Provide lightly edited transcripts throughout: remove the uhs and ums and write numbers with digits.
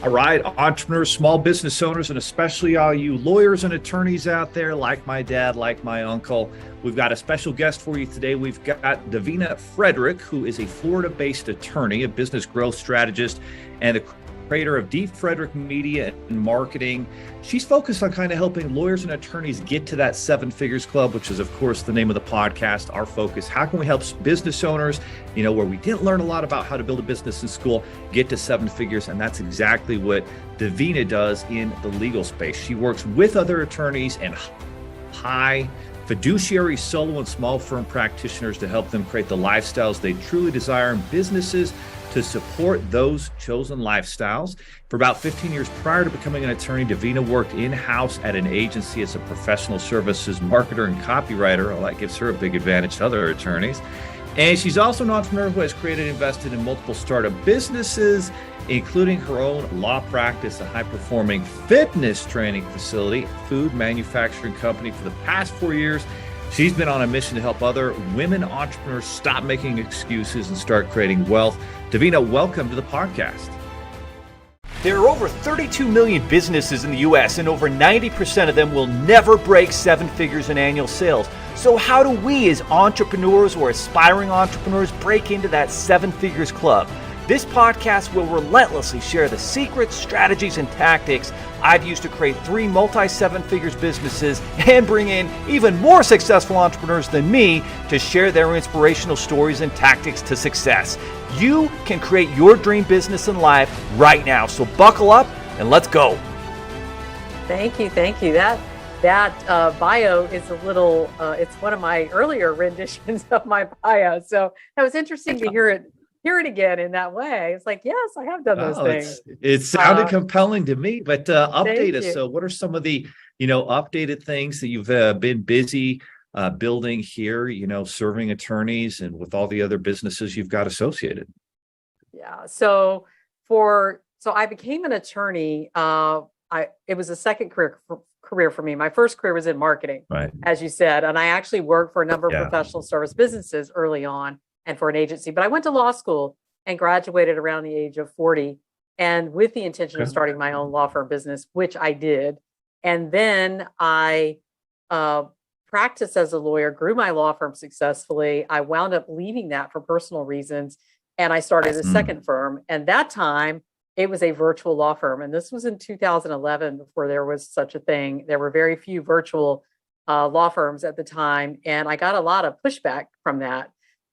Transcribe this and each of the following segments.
All right, entrepreneurs, small business owners, and especially all you lawyers and attorneys out there, like my dad, like my uncle, we've got a special guest for you today. We've got Davina FREDERICK, who is a Florida-based attorney, a business growth strategist, and the creator of Deep Frederick Media and Marketing. She's focused on kind of helping lawyers and attorneys get to that seven figures club, which is, of course, the name of the podcast. Our focus: how can we help business owners, where we didn't learn a lot about how to build a business in school, get to seven figures? And that's exactly what Davina does in the legal space. She works with other attorneys and high fiduciary solo and small firm practitioners to help them create the lifestyles they truly desire in businesses to support those chosen lifestyles. For about 15 years prior to becoming an attorney, Davina worked in-house at an agency as a professional services marketer and copywriter. Well, that gives her a big advantage to other attorneys. And she's also an entrepreneur who has created and invested in multiple startup businesses, including her own law practice, a high-performing fitness training facility, food manufacturing company. For the past 4 years, she's been on a mission to help other women entrepreneurs stop making excuses and start creating wealth. Davina, welcome to the podcast. There are over 32 million businesses in the U.S., and over 90% of them will never break seven figures in annual sales. So how do we as entrepreneurs or aspiring entrepreneurs break into that seven figures club? This podcast will relentlessly share the secrets, strategies, and tactics I've used to create 3 multi-seven figures businesses and bring in even more successful entrepreneurs than me to share their inspirational stories and tactics to success. You can create your dream business and life right now. So buckle up and let's go. Thank you. That bio is a little, it's one of my earlier renditions of my bio. So that was interesting to hear it again in that way. It's like, yes, I have done those things. It sounded compelling to me, but update us. You. So what are some of the, updated things that you've been busy building here, serving attorneys and with all the other businesses you've got associated? Yeah. So I became an attorney. It was a second career for me. My first career was in marketing, right, as you said. And I actually worked for a number of professional service businesses early on, and for an agency. But I went to law school and graduated around the age of 40, and with the intention of starting my own law firm business, which I did. And then I practiced as a lawyer, grew my law firm successfully. I wound up leaving that for personal reasons, and I started a second firm. And that time, it was a virtual law firm. And this was in 2011, before there was such a thing. There were very few virtual law firms at the time, and I got a lot of pushback from that.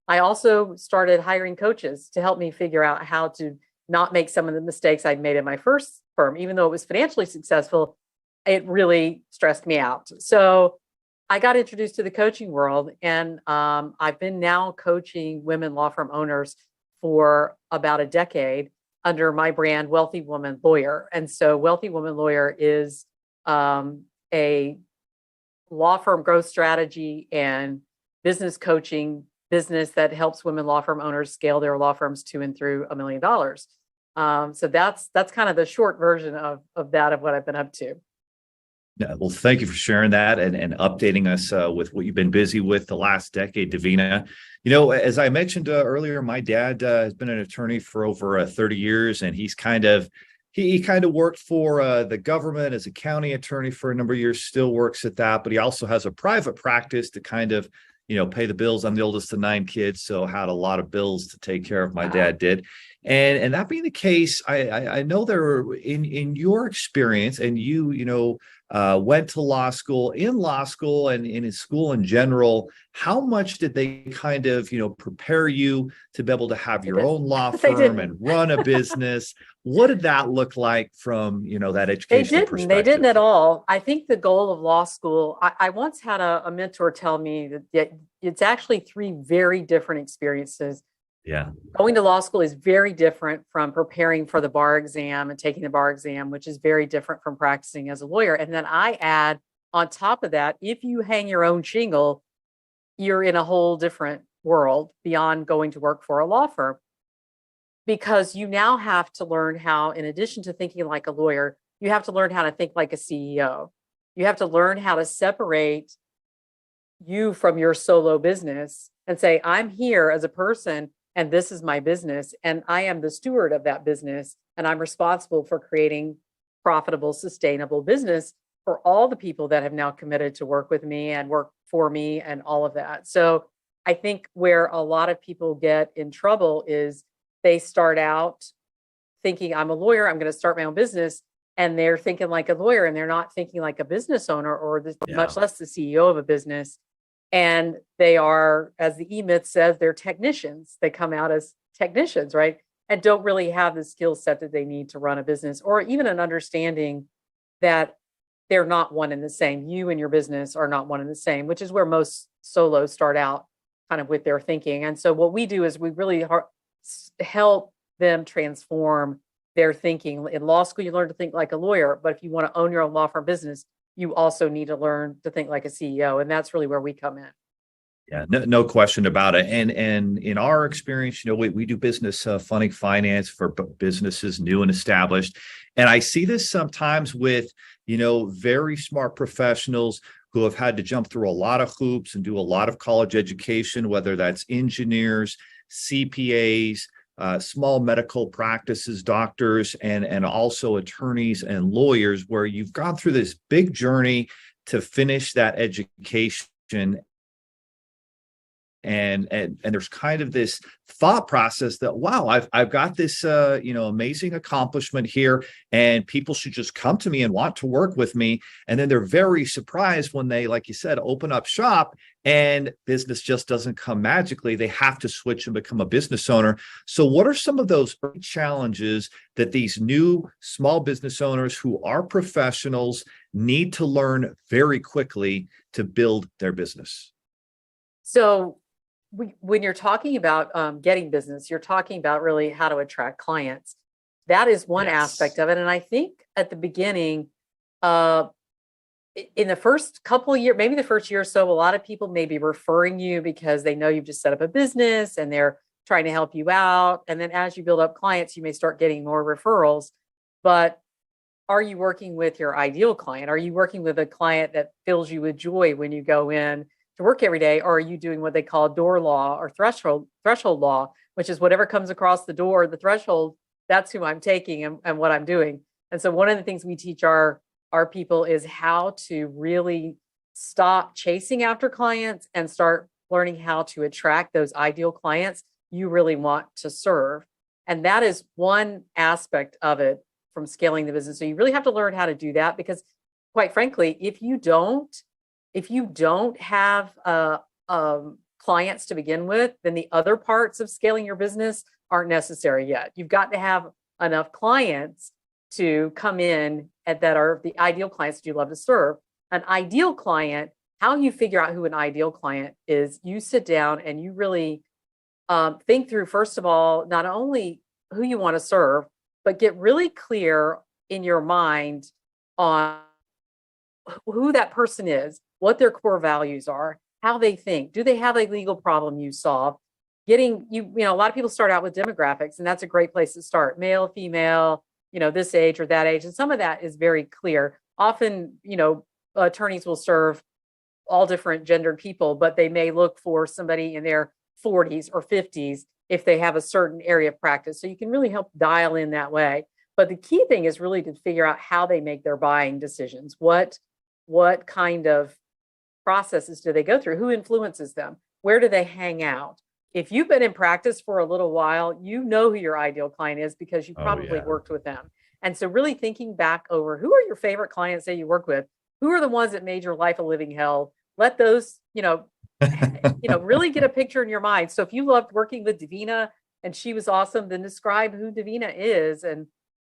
I also started hiring coaches to help me figure out how to not make some of the mistakes I'd made in my first firm. Even though it was financially successful, it really stressed me out. So I got introduced to the coaching world, and I've been now coaching women law firm owners for about a decade under my brand, Wealthy Woman Lawyer. And so Wealthy Woman Lawyer is a law firm growth strategy and business coaching business that helps women law firm owners scale their law firms to and through $1 million. So that's kind of the short version of what I've been up to. Yeah, well, thank you for sharing that and updating us with what you've been busy with the last decade, Davina. As I mentioned earlier, my dad has been an attorney for over 30 years, and he kind of worked for the government as a county attorney for a number of years, still works at that, but he also has a private practice to kind of pay the bills. I'm the oldest of 9 kids, so had a lot of bills to take care of. My dad did. And that being the case, I know there were, in your experience, and you went to law school, and in school in general, how much did they kind of, prepare you to be able to have your own law firm and run a business? What did that look like from, that educational perspective? They didn't at all. I think the goal of law school, I once had a mentor tell me that it's actually 3 very different experiences. Yeah. Going to law school is very different from preparing for the bar exam and taking the bar exam, which is very different from practicing as a lawyer. And then I add on top of that, if you hang your own shingle, you're in a whole different world beyond going to work for a law firm, because you now have to learn how, in addition to thinking like a lawyer, you have to learn how to think like a CEO. You have to learn how to separate you from your solo business and say, I'm here as a person and this is my business, and I am the steward of that business, and I'm responsible for creating profitable, sustainable business for all the people that have now committed to work with me and work for me and all of that. So I think where a lot of people get in trouble is they start out thinking, I'm a lawyer, I'm going to start my own business. And they're thinking like a lawyer, and they're not thinking like a business owner, or much less the CEO of a business. And they are, as the E-Myth says, they're technicians. They come out as technicians, right? And don't really have the skill set that they need to run a business, or even an understanding that they're not one and the same. You and your business are not one and the same, which is where most solos start out kind of with their thinking. And so what we do is we really help them transform their thinking. In law school, you learn to think like a lawyer, but if you want to own your own law firm business, you also need to learn to think like a CEO. And that's really where we come in. Yeah, no question about it. And in our experience, we do business funding finance for businesses new and established. And I see this sometimes with, very smart professionals who have had to jump through a lot of hoops and do a lot of college education, whether that's engineers, CPAs, small medical practices, doctors, and also attorneys and lawyers, where you've gone through this big journey to finish that education. And there's kind of this thought process that, wow, I've got this amazing accomplishment here, and people should just come to me and want to work with me. And then they're very surprised when they, like you said, open up shop and business just doesn't come magically. They have to switch and become a business owner. So what are some of those challenges that these new small business owners who are professionals need to learn very quickly to build their business? So when you're talking about getting business, you're talking about really how to attract clients. That is one aspect of it. And I think at the beginning, in the first couple of years, maybe the first year or so, a lot of people may be referring you because they know you've just set up a business and they're trying to help you out. And then as you build up clients, you may start getting more referrals. But are you working with your ideal client? Are you working with a client that fills you with joy when you go in to work every day? Or are you doing what they call door law or threshold law, which is whatever comes across the door, the threshold, that's who I'm taking and what I'm doing. And so one of the things we teach our people is how to really stop chasing after clients and start learning how to attract those ideal clients you really want to serve. And that is one aspect of it from scaling the business. So you really have to learn how to do that, because quite frankly, if you don't have clients to begin with, then the other parts of scaling your business aren't necessary yet. You've got to have enough clients to come in that are the ideal clients that you love to serve. An ideal client, how you figure out who an ideal client is, you sit down and you really think through, first of all, not only who you want to serve, but get really clear in your mind on who that person is, what their core values are, how they think. Do they have a legal problem you solve? A lot of people start out with demographics, and that's a great place to start. Male, female, this age or that age. And some of that is very clear. Often, attorneys will serve all different gendered people, but they may look for somebody in their 40s or 50s if they have a certain area of practice. So you can really help dial in that way. But the key thing is really to figure out how they make their buying decisions. What kind of processes do they go through? Who influences them? Where do they hang out? If you've been in practice for a little while, you know who your ideal client is because you probably worked with them. And so really thinking back over, who are your favorite clients that you work with? Who are the ones that made your life a living hell? Let those, really get a picture in your mind. So if you loved working with Davina and she was awesome, then describe who Davina is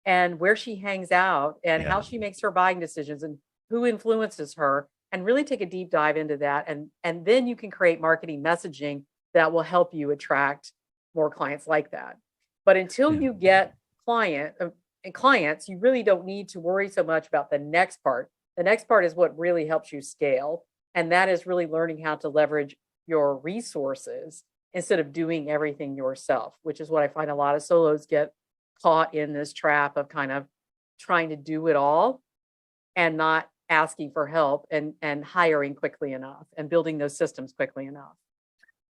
and where she hangs out and how she makes her buying decisions and who influences her, and really take a deep dive into that. And then you can create marketing messaging that will help you attract more clients like that. But until you get clients, you really don't need to worry so much about the next part. The next part is what really helps you scale. And that is really learning how to leverage your resources instead of doing everything yourself, which is what I find a lot of solos get caught in this trap of kind of trying to do it all and not asking for help and hiring quickly enough and building those systems quickly enough.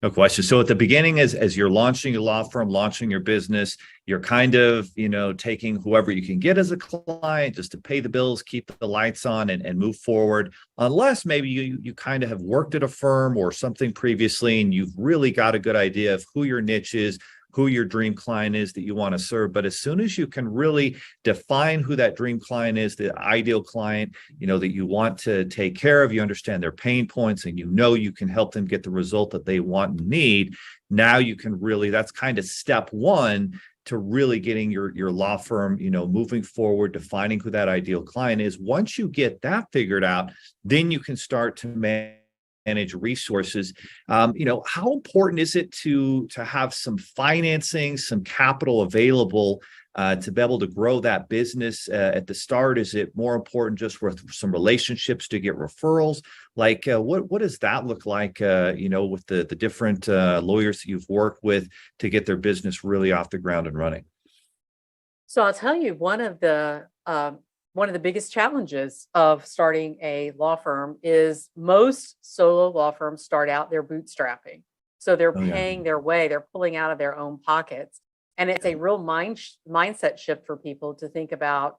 No question. So at the beginning, as you're launching your law firm, launching your business, you're kind of, taking whoever you can get as a client just to pay the bills, keep the lights on and move forward. Unless maybe you kind of have worked at a firm or something previously and you've really got a good idea of who your niche is, who your dream client is that you want to serve. But as soon as you can really define who that dream client is, the ideal client, that you want to take care of, you understand their pain points and you can help them get the result that they want and need. Now you can really, that's kind of step one to really getting your law firm, moving forward, defining who that ideal client is. Once you get that figured out, then you can start to manage resources. How important is it to have some financing, some capital available to be able to grow that business at the start? Is it more important just with some relationships to get referrals? Like what does that look like, with the different lawyers that you've worked with to get their business really off the ground and running? So I'll tell you, one of the biggest challenges of starting a law firm is most solo law firms start out, they're bootstrapping. So they're paying their way, they're pulling out of their own pockets. And it's a real mindset shift for people to think about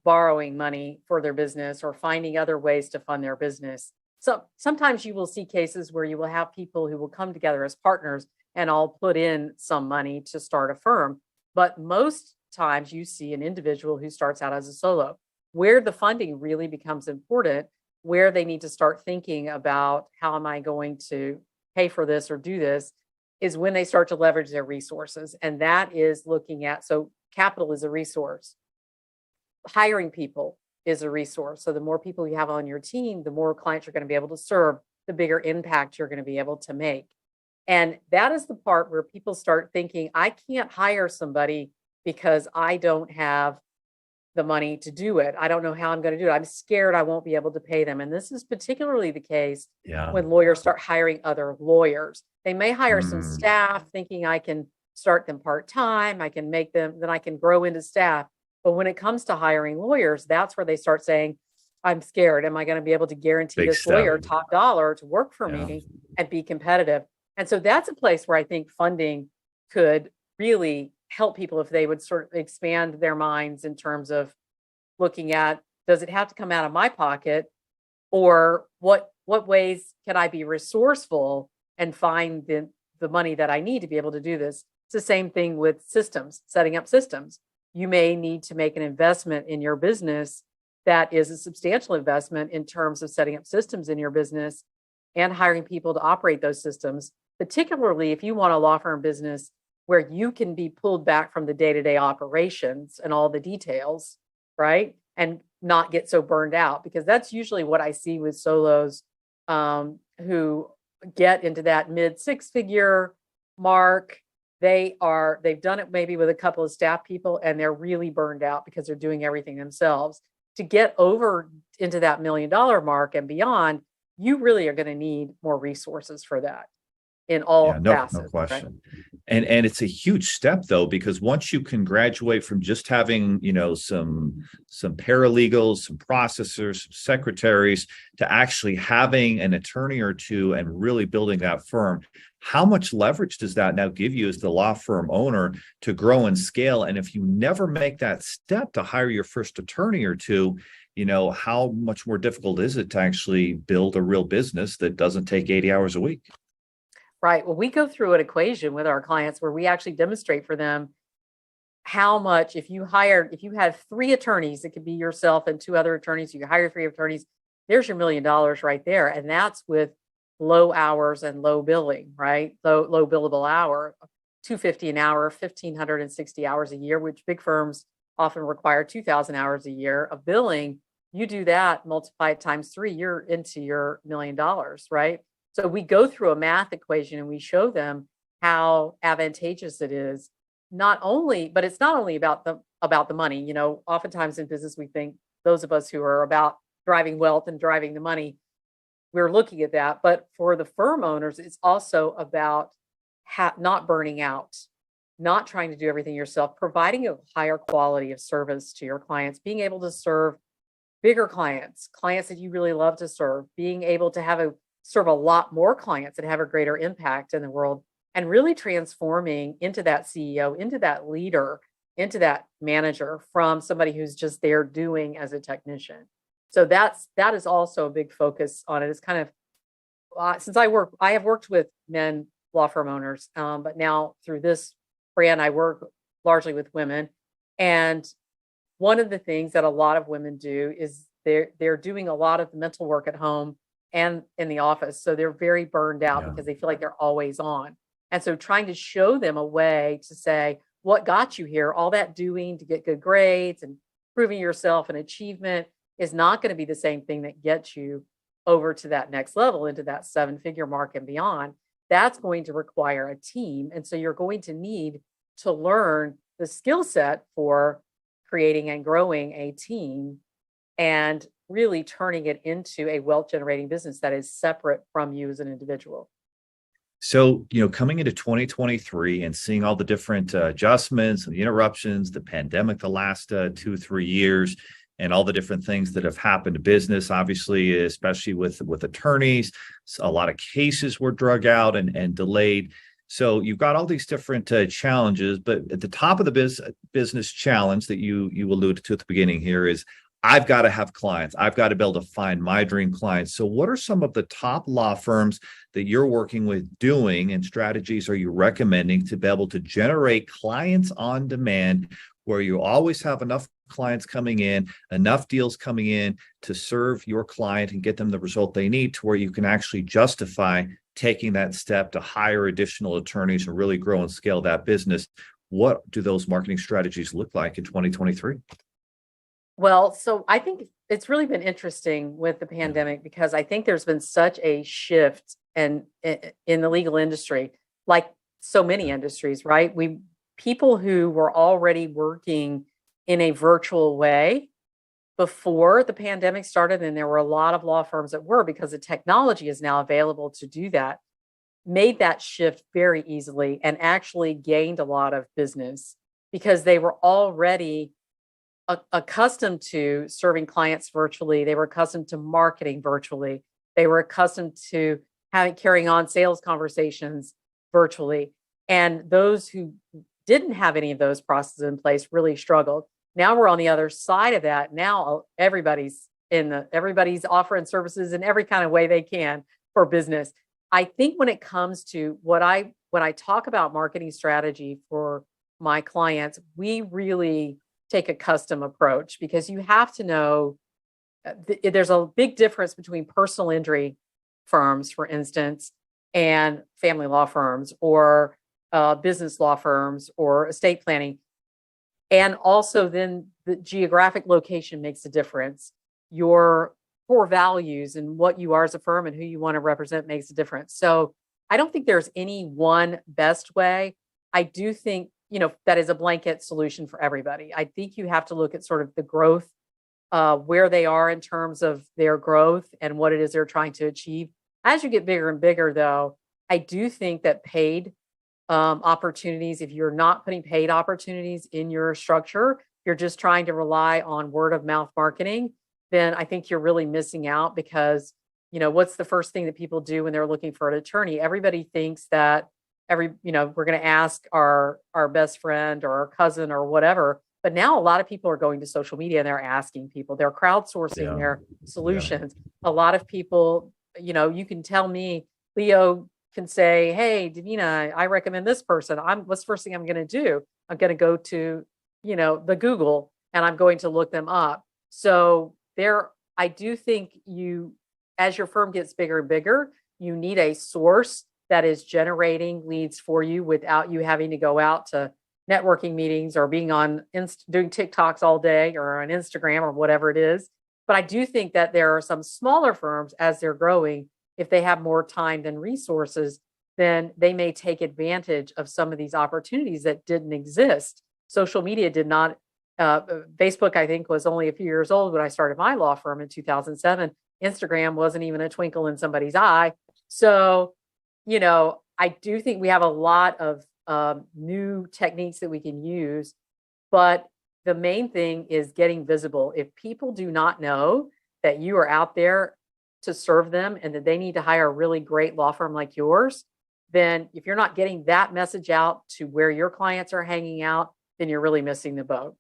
borrowing money for their business or finding other ways to fund their business. So sometimes you will see cases where you will have people who will come together as partners and all put in some money to start a firm. But most times you see an individual who starts out as a solo, where the funding really becomes important, where they need to start thinking about how am I going to pay for this or do this, is when they start to leverage their resources. And that is looking at, so capital is a resource. Hiring people is a resource. So the more people you have on your team, the more clients you're going to be able to serve, the bigger impact you're going to be able to make. And that is the part where people start thinking, I can't hire somebody because I don't have the money to do it. I don't know how I'm going to do it. I'm scared I won't be able to pay them. And this is particularly the case when lawyers start hiring other lawyers. They may hire some staff thinking I can start them part-time, I can make them, then I can grow into staff. But when it comes to hiring lawyers, that's where they start saying, I'm scared. Am I going to be able to guarantee this lawyer top dollar to work for me and be competitive? And so that's a place where I think funding could really help people if they would sort of expand their minds in terms of looking at, does it have to come out of my pocket, or what ways can I be resourceful and find the money that I need to be able to do this? It's the same thing with systems, setting up systems. You may need to make an investment in your business that is a substantial investment in terms of setting up systems in your business and hiring people to operate those systems, particularly if you want a law firm business where you can be pulled back from the day-to-day operations and all the details, right? And not get so burned out, because that's usually what I see with solos who get into that mid six-figure mark. They've done it maybe with a couple of staff people and they're really burned out because they're doing everything themselves. To get over into that $1 million mark and beyond, you really are going to need more resources for that in all facets. No question. Right? And it's a huge step though, because once you can graduate from just having, some paralegals, some processors, some secretaries, to actually having an attorney or two and really building that firm, how much leverage does that now give you as the law firm owner to grow and scale? And if you never make that step to hire your first attorney or two, how much more difficult is it to actually build a real business that doesn't take 80 hours a week? Right. Well, we go through an equation with our clients where we actually demonstrate for them how much, if you had 3 attorneys, it could be yourself and 2 other attorneys, you hire 3 attorneys, there's your $1 million right there. And that's with low hours and low billing, right? Low billable hour, $250 an hour, 1,560 hours a year, which big firms often require 2,000 hours a year of billing. You do that, multiply it times 3, you're into your $1 million, right? So we go through a math equation and we show them how advantageous it is. But it's not only about the money. Oftentimes in business, we think, those of us who are about driving wealth and driving the money, we're looking at that. But for the firm owners, it's also about not burning out, not trying to do everything yourself, providing a higher quality of service to your clients, being able to serve bigger clients that you really love to serve, being able to have serve a lot more clients and have a greater impact in the world, and really transforming into that CEO, into that leader, into that manager from somebody who's just there doing as a technician. So that is also a big focus on it. It's kind of since I have worked with men law firm owners, but now through this brand, I work largely with women. And one of the things that a lot of women do is they're doing a lot of the mental work at home and in the office. So they're very burned out because they feel like they're always on. And so trying to show them a way to say, what got you here? All that doing to get good grades and proving yourself and achievement is not going to be the same thing that gets you over to that next level, into that 7-figure mark and beyond. That's going to require a team. And so you're going to need to learn the skill set for creating and growing a team and really turning it into a wealth generating business that is separate from you as an individual. So, coming into 2023 and seeing all the different adjustments and the interruptions, the pandemic, the last 2-3 years, and all the different things that have happened to business, obviously, especially with attorneys, a lot of cases were drug out and delayed. So you've got all these different challenges, but at the top of the business challenge that you alluded to at the beginning here is, I've got to have clients. I've got to be able to find my dream clients. So what are some of the top law firms that you're working with doing, and strategies are you recommending to be able to generate clients on demand, where you always have enough clients coming in, enough deals coming in to serve your client and get them the result they need, to where you can actually justify taking that step to hire additional attorneys and really grow and scale that business? What do those marketing strategies look like in 2023? Well, so I think it's really been interesting with the pandemic, because I think there's been such a shift in the legal industry, like so many industries, right? People who were already working in a virtual way before the pandemic started, and there were a lot of law firms that were, because the technology is now available to do that, made that shift very easily and actually gained a lot of business because they were already accustomed to serving clients virtually. They were accustomed to marketing virtually. They were accustomed to carrying on sales conversations virtually. And those who didn't have any of those processes in place really struggled. Now we're on the other side of that. Now everybody's offering services in every kind of way they can for business. I think when it comes to when I talk about marketing strategy for my clients, we really take a custom approach, because you have to know there's a big difference between personal injury firms, for instance, and family law firms, or business law firms, or estate planning. And also then the geographic location makes a difference. Your core values and what you are as a firm and who you want to represent makes a difference. So I don't think there's any one best way. I do think, that is a blanket solution for everybody. I think you have to look at sort of the growth, where they are in terms of their growth and what it is they're trying to achieve. As you get bigger and bigger, though, I do think that paid opportunities, if you're not putting paid opportunities in your structure, you're just trying to rely on word of mouth marketing, then I think you're really missing out, because, what's the first thing that people do when they're looking for an attorney? Everybody thinks that we're going to ask our best friend or our cousin or whatever. But now a lot of people are going to social media and they're asking people, they're crowdsourcing their solutions. A lot of people, you can tell me, Leo can say, hey, Davina, I recommend this person. What's the first thing I'm going to do? I'm going to go to, the Google, and I'm going to look them up. So I do think as your firm gets bigger and bigger, you need a source that is generating leads for you without you having to go out to networking meetings or being on doing TikToks all day or on Instagram or whatever it is. But I do think that there are some smaller firms, as they're growing, if they have more time than resources, then they may take advantage of some of these opportunities that didn't exist. Social media did not. Facebook, I think, was only a few years old when I started my law firm in 2007. Instagram wasn't even a twinkle in somebody's eye. So, I do think we have a lot of new techniques that we can use, but the main thing is getting visible. If people do not know that you are out there to serve them and that they need to hire a really great law firm like yours, then if you're not getting that message out to where your clients are hanging out, then you're really missing the boat.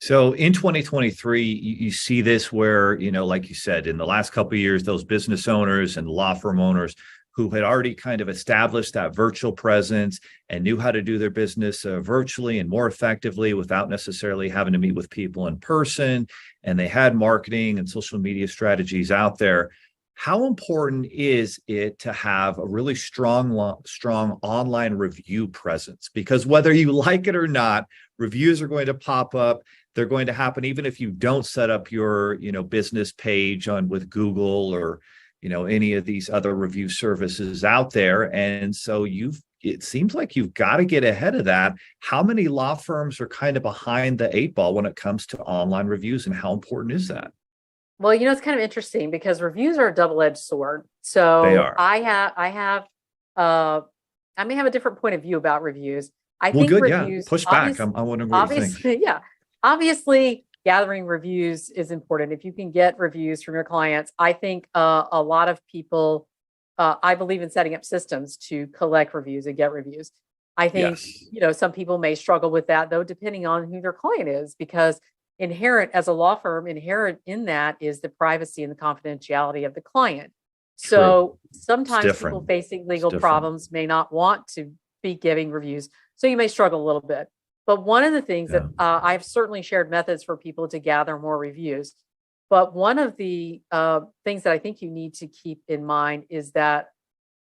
So in 2023, you see this where, like you said, in the last couple of years, those business owners and law firm owners who had already kind of established that virtual presence and knew how to do their business virtually and more effectively without necessarily having to meet with people in person, and they had marketing and social media strategies out there. How important is it to have a really strong online review presence? Because whether you like it or not, reviews are going to pop up. They're going to happen even if you don't set up your, business page with Google or, any of these other review services out there. And so it seems like you've got to get ahead of that. How many law firms are kind of behind the 8 ball when it comes to online reviews, and how important is that? Well, it's kind of interesting because reviews are a double-edged sword. So They are. I may have a different point of view about reviews. I Well, think good. reviews, Yeah. Push back. I'm wondering what you think. obviously, yeah, obviously gathering reviews is important. If you can get reviews from your clients, I think a lot of people, I believe in setting up systems to collect reviews and get reviews. I think, Yes. some people may struggle with that though, depending on who their client is, because inherent as a law firm, inherent in that is the privacy and the confidentiality of the client. So sometimes people facing legal problems may not want to be giving reviews. So you may struggle a little bit. But one of the things that I've certainly shared methods for people to gather more reviews. But one of the things that I think you need to keep in mind is that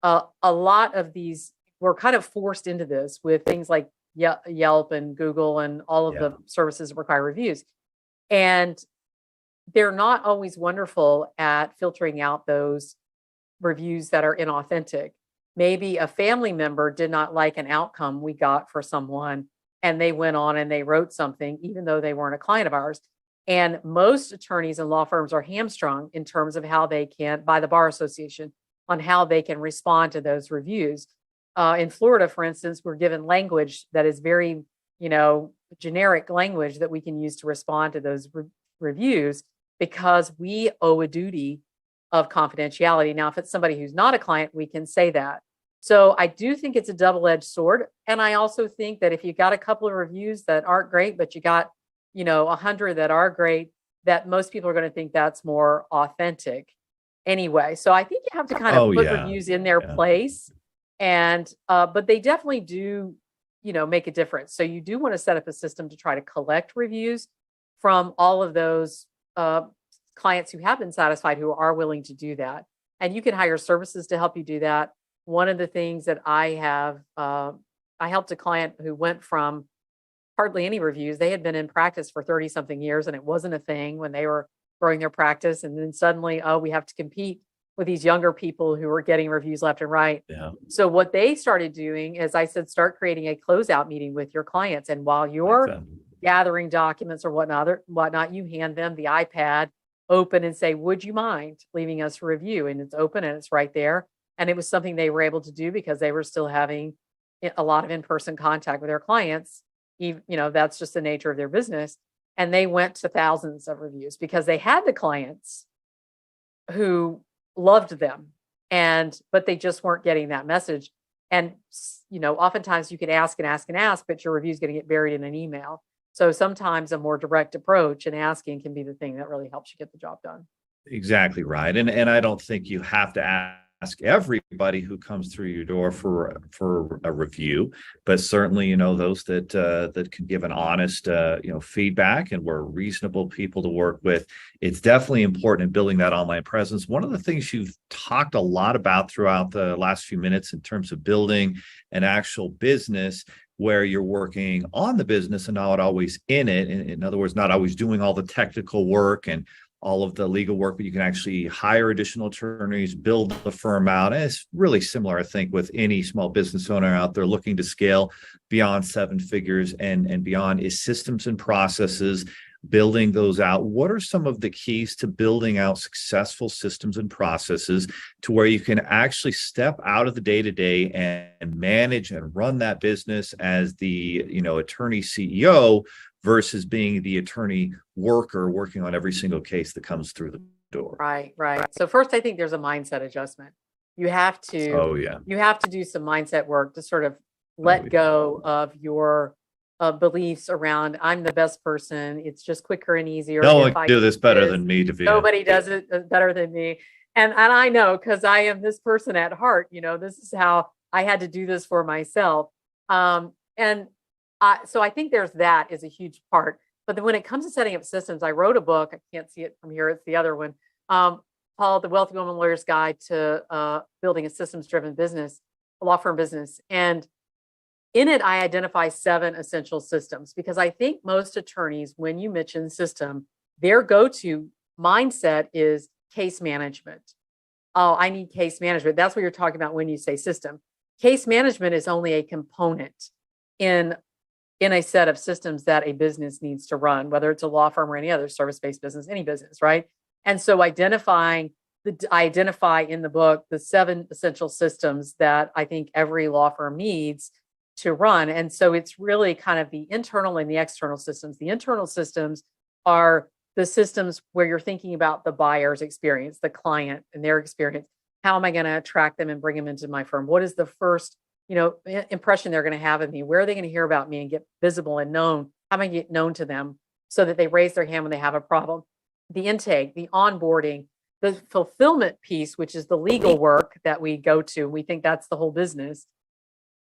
a lot of these, we're kind of forced into this with things like Yelp and Google and all of the services that require reviews. And they're not always wonderful at filtering out those reviews that are inauthentic. Maybe a family member did not like an outcome we got for someone, and they went on and they wrote something, even though they weren't a client of ours. And most attorneys and law firms are hamstrung in terms of how they can, by the Bar Association, on how they can respond to those reviews. In Florida, for instance, we're given language that is very, generic language that we can use to respond to those reviews because we owe a duty of confidentiality. Now, if it's somebody who's not a client, we can say that. So I do think it's a double-edged sword. And I also think that if you got a couple of reviews that aren't great, but you got, 100 that are great, that most people are going to think that's more authentic anyway. So I think you have to kind of put reviews in their place. And, but they definitely do, make a difference. So you do want to set up a system to try to collect reviews from all of those clients who have been satisfied, who are willing to do that. And you can hire services to help you do that. One of the things that I have, I helped a client who went from hardly any reviews. They had been in practice for 30 something years and it wasn't a thing when they were growing their practice. And then suddenly, we have to compete with these younger people who are getting reviews left and right. Yeah. So what they started doing is I said, start creating a closeout meeting with your clients. And while you're gathering documents or whatnot, you hand them the iPad open and say, would you mind leaving us a review? And it's open and it's right there. And it was something they were able to do because they were still having a lot of in-person contact with their clients. That's just the nature of their business. And they went to thousands of reviews because they had the clients who loved them, but they just weren't getting that message. And, oftentimes you could ask and ask and ask, but your review is going to get buried in an email. So sometimes a more direct approach and asking can be the thing that really helps you get the job done. Exactly right. And I don't think you have to ask everybody who comes through your door for a review, but certainly, those that can give an honest, feedback and we're reasonable people to work with. It's definitely important in building that online presence. One of the things you've talked a lot about throughout the last few minutes in terms of building an actual business where you're working on the business and not always in it. In other words, not always doing all the technical work and all of the legal work, but you can actually hire additional attorneys, build the firm out. And it's really similar, I think, with any small business owner out there looking to scale beyond 7 figures and beyond, is systems and processes, building those out. What are some of the keys to building out successful systems and processes to where you can actually step out of the day-to-day and manage and run that business as the, attorney CEO versus being the attorney worker working on every single case that comes through the door. Right, right. So first, I think there's a mindset adjustment. You have to Oh yeah. you have to do some mindset work to sort of Oh let yeah. go of your beliefs around I'm the best person. It's just quicker and easier No one if can I do do this better this. than me, Davina. Nobody does it better than me. And I know because I am this person at heart. This is how I had to do this for myself. And so I think there's that is a huge part. But then when it comes to setting up systems, I wrote a book. I can't see it from here. It's the other one. Called The Wealthy Woman Lawyer's Guide to Building a Systems-Driven Business, a law firm business. And in it, I identify 7 essential systems because I think most attorneys, when you mention system, their go-to mindset is case management. Oh, I need case management. That's what you're talking about when you say system. Case management is only a component in a set of systems that a business needs to run, whether it's a law firm or any other service-based business, any business, right? And so I identify in the book the 7 essential systems that I think every law firm needs to run. And so it's really kind of the internal and the external systems. The internal systems are the systems where you're thinking about the buyer's experience, the client and their experience. How am I going to attract them and bring them into my firm? What is the first impression they're going to have of me? Where are they going to hear about me and get visible and known? How am I get known to them so that they raise their hand when they have a problem? The intake, the onboarding, the fulfillment piece, which is the legal work that we go to. We think that's the whole business.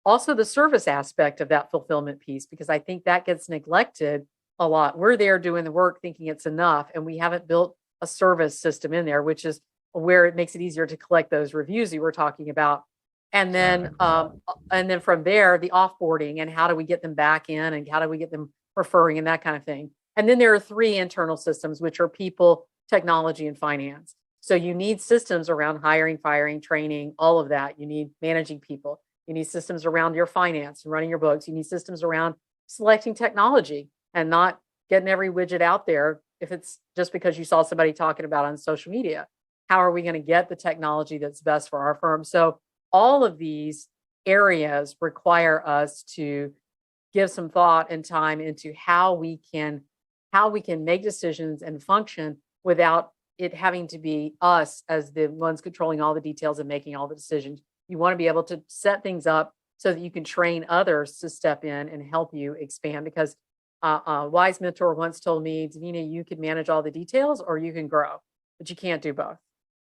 Also the service aspect of that fulfillment piece, because I think that gets neglected a lot. We're there doing the work thinking it's enough, and we haven't built a service system in there, which is where it makes it easier to collect those reviews you were talking about. And then from there, the offboarding and how do we get them back in and how do we get them referring and that kind of thing. And then there are 3 internal systems, which are people, technology, and finance. So you need systems around hiring, firing, training, all of that. You need managing people. You need systems around your finance and running your books. You need systems around selecting technology and not getting every widget out there if it's just because you saw somebody talking about it on social media. How are we going to get the technology that's best for our firm? So all of these areas require us to give some thought and time into how we can make decisions and function without it having to be us as the ones controlling all the details and making all the decisions. You want to be able to set things up so that you can train others to step in and help you expand. Because a wise mentor once told me, Davina, you can manage all the details or you can grow, but you can't do both.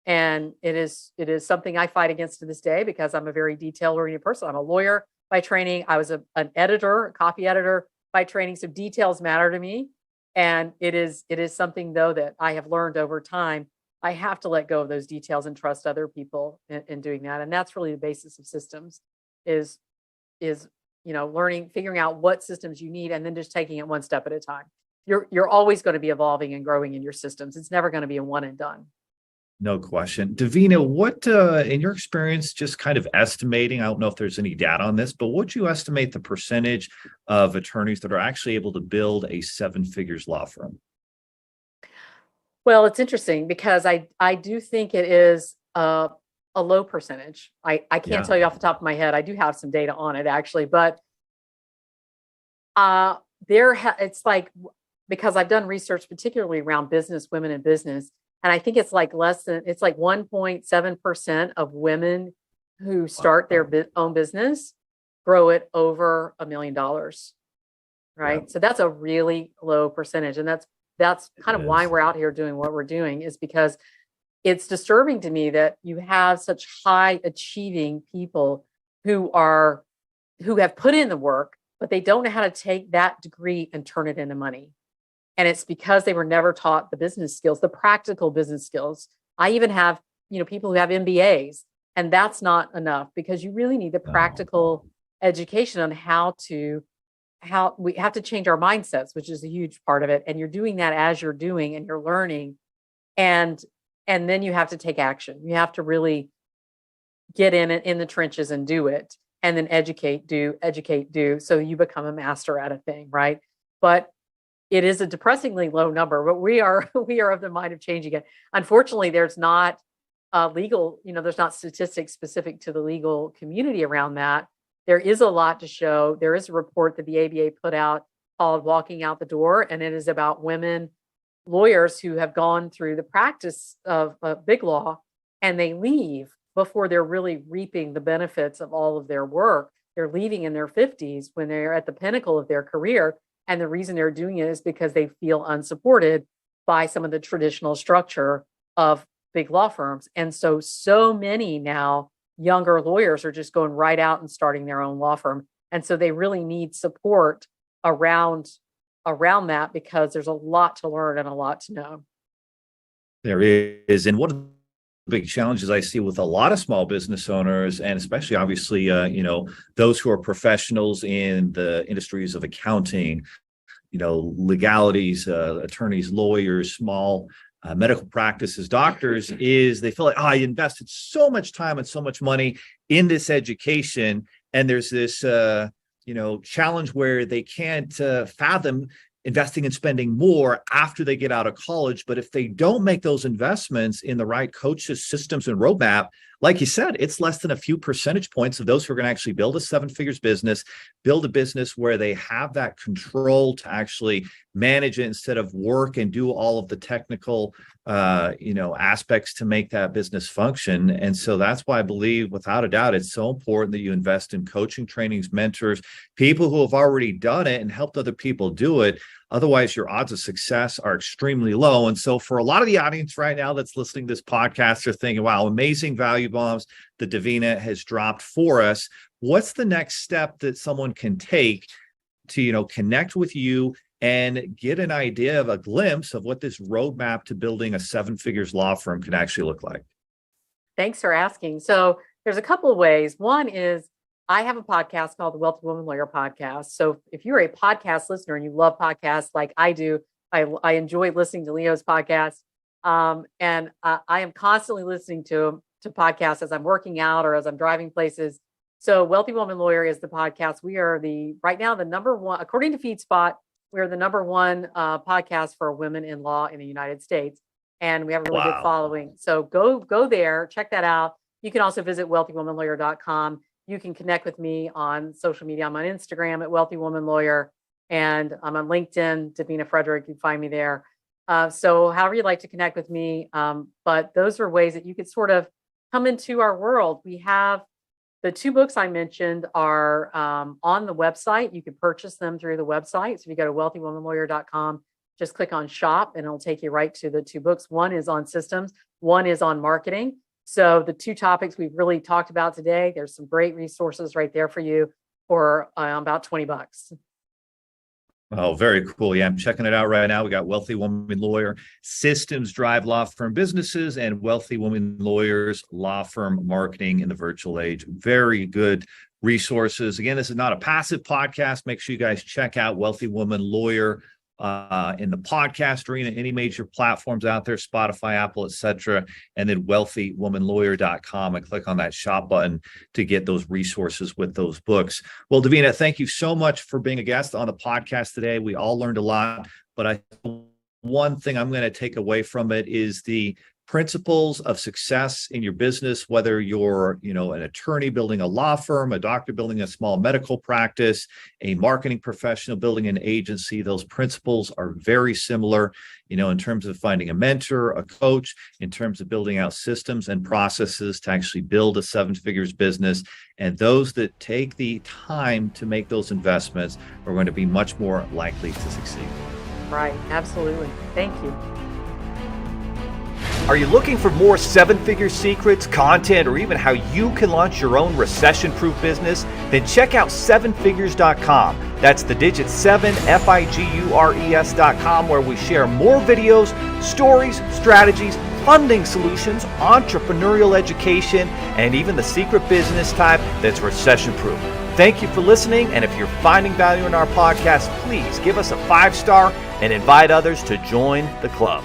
And it is something I fight against to this day because I'm a very detail-oriented person. I'm a lawyer by training. I was an editor, a copy editor by training. So details matter to me. And it is something, though, that I have learned over time. I have to let go of those details and trust other people in doing that. And that's really the basis of systems is learning, figuring out what systems you need, and then just taking it one step at a time. You're always going to be evolving and growing in your systems. It's never going to be a one and done. No question. Davina, what, in your experience, just kind of estimating, I don't know if there's any data on this, but would you estimate the percentage of attorneys that are actually able to build a 7-figures law firm? Well, it's interesting because I do think it is a low percentage. I can't tell you off the top of my head. I do have some data on it actually, but it's like, because I've done research particularly around business, women in business, and I think it's like 1.7% of women who start their own business grow it over $1 million, right? Yeah. So that's a really low percentage, and that's kind of why we're out here doing what we're doing, is because it's disturbing to me that you have such high achieving people who have put in the work, but they don't know how to take that degree and turn it into money. And it's because they were never taught the business skills, the practical business skills. I even have, people who have MBAs, and that's not enough because you really need the practical education on how we have to change our mindsets, which is a huge part of it. And you're doing that as you're doing and you're learning. And then you have to take action. You have to really get in the trenches and do it, and then educate, do. So you become a master at a thing, right? But it is a depressingly low number, but we are of the mind of changing it. Unfortunately, there's not legal, there's not statistics specific to the legal community around that. There is a lot to show. There is a report that the ABA put out called Walking Out the Door, and it is about women lawyers who have gone through the practice of big law and they leave before they're really reaping the benefits of all of their work. They're leaving in their 50s when they're at the pinnacle of their career. And the reason they're doing it is because they feel unsupported by some of the traditional structure of big law firms. And so many now younger lawyers are just going right out and starting their own law firm. And so they really need support around that, because there's a lot to learn and a lot to know. There is. And one of the big challenges I see with a lot of small business owners, and especially obviously, those who are professionals in the industries of accounting, legalities, attorneys, lawyers, small medical practices, doctors, is they feel like, I invested so much time and so much money in this education. And there's this, challenge where they can't fathom investing and spending more after they get out of college. But if they don't make those investments in the right coaches, systems, and roadmap, like you said, it's less than a few percentage points of those who are going to actually build a 7-figures business, build a business where they have that control to actually manage it instead of work and do all of the technical, aspects to make that business function. And so that's why I believe, without a doubt, it's so important that you invest in coaching, trainings, mentors, people who have already done it and helped other people do it. Otherwise, your odds of success are extremely low. And so for a lot of the audience right now that's listening to this podcast, they're thinking, wow, amazing value bombs that Davina has dropped for us. What's the next step that someone can take to, connect with you and get an idea of a glimpse of what this roadmap to building a 7-figures law firm can actually look like? Thanks for asking. So there's a couple of ways. One is, I have a podcast called the Wealthy Woman Lawyer Podcast. So if you're a podcast listener and you love podcasts like I do, I enjoy listening to Leo's podcast. And I am constantly listening to podcasts as I'm working out or as I'm driving places. So Wealthy Woman Lawyer is the podcast. We are right now the number one, according to FeedSpot, we're the number one podcast for women in law in the United States. And we have a really good following. So go there, check that out. You can also visit wealthywomanlawyer.com. You can connect with me on social media. I'm on Instagram at Wealthy Woman Lawyer, and I'm on LinkedIn, Davina FREDERICK. You can find me there. So however you'd like to connect with me. But those are ways that you could sort of come into our world. We have the 2 books I mentioned are on the website. You can purchase them through the website. So if you go to wealthywomanlawyer.com, just click on shop and it'll take you right to the 2 books. One is on systems, one is on marketing. So the 2 topics we've really talked about today, there's some great resources right there for you for about $20. Oh, very cool. Yeah, I'm checking it out right now. We got Wealthy Woman Lawyer, Systems Drive Law Firm Businesses, and Wealthy Woman Lawyers, Law Firm Marketing in the Virtual Age. Very good resources. Again, this is not a passive podcast. Make sure you guys check out Wealthy Woman Lawyer in the podcast arena, any major platforms out there, Spotify, Apple, etc., and then wealthywomanlawyer.com, and click on that shop button to get those resources with those books. Well, Davina, thank you so much for being a guest on the podcast today. We all learned a lot, but one thing I'm going to take away from it is the principles of success in your business, whether you're, an attorney building a law firm, a doctor building a small medical practice, a marketing professional building an agency. Those principles are very similar, in terms of finding a mentor, a coach, in terms of building out systems and processes to actually build a 7-figures business. And those that take the time to make those investments are going to be much more likely to succeed. Right. Absolutely. Thank you. Are you looking for more 7-figure secrets, content, or even how you can launch your own recession-proof business? Then check out 7figures.com. That's the digit 7, FIGURES.com, where we share more videos, stories, strategies, funding solutions, entrepreneurial education, and even the secret business type that's recession-proof. Thank you for listening, and if you're finding value in our podcast, please give us a 5-star and invite others to join the club.